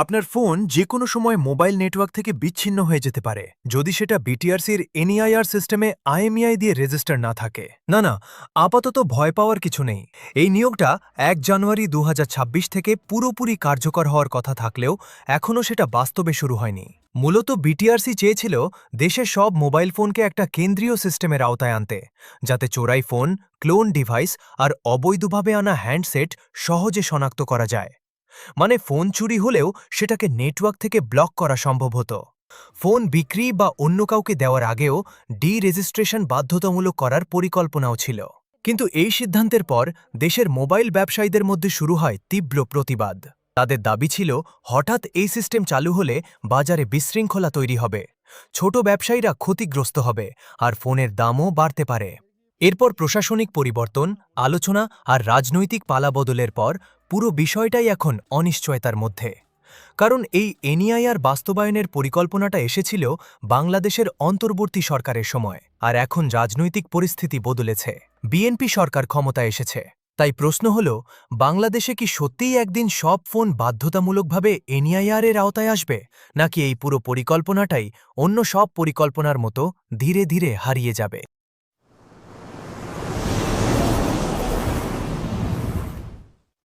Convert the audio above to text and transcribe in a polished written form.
আপনার ফোন যে কোনো সময় মোবাইল নেটওয়ার্ক থেকে বিচ্ছিন্ন হয়ে যেতে পারে যদি সেটা বিটিআরসির এনইআইআর সিস্টেমে আইএমইআই দিয়ে রেজিস্টার না থাকে। না, আপাতত ভয় পাওয়ার কিছু নেই। এই নিয়োগটা ১ জানুয়ারি ২০২৬ থেকে পুরোপুরি কার্যকর হওয়ার কথা থাকলেও এখনও সেটা বাস্তবে শুরু হয়নি। মূলত বিটিআরসি চেয়েছিল দেশের সব মোবাইল ফোনকে একটা কেন্দ্রীয় সিস্টেমের আওতায় আনতে, যাতে চোরাই ফোন, ক্লোন ডিভাইস আর অবৈধভাবে আনা হ্যান্ডসেট সহজে শনাক্ত করা যায়। মানে ফোন চুরি হলেও সেটাকে নেটওয়ার্ক থেকে ব্লক করা সম্ভব হতো। ফোন বিক্রি বা অন্য কাউকে দেওয়ার আগেও রেজিস্ট্রেশন বাধ্যতামূলক করার পরিকল্পনাও ছিল। কিন্তু এই সিদ্ধান্তের পর দেশের মোবাইল ব্যবসায়ীদের মধ্যে শুরু হয় তীব্র প্রতিবাদ। তাদের দাবি ছিল হঠাৎ এই সিস্টেম চালু হলে বাজারে বিশৃঙ্খলা তৈরি হবে, ছোট ব্যবসায়ীরা ক্ষতিগ্রস্ত হবে আর ফোনের দামও বাড়তে পারে। এরপর প্রশাসনিক পরিবর্তন, আলোচনা আর রাজনৈতিক পালাবদলের পর পুরো বিষয়টাই এখন অনিশ্চয়তার মধ্যে। কারণ এই এনইআইআর বাস্তবায়নের পরিকল্পনাটা এসেছিল বাংলাদেশের অন্তর্বর্তী সরকারের সময়, আর এখন রাজনৈতিক পরিস্থিতি বদলেছে। বিএনপি সরকার ক্ষমতায় এসেছে। তাই প্রশ্ন হল, বাংলাদেশে কি সত্যিই একদিন সব ফোন বাধ্যতামূলকভাবে এনইআইআর এর আওতায় আসবে, নাকি এই পুরো পরিকল্পনাটাই অন্য সব পরিকল্পনার মতো ধীরে ধীরে হারিয়ে যাবে?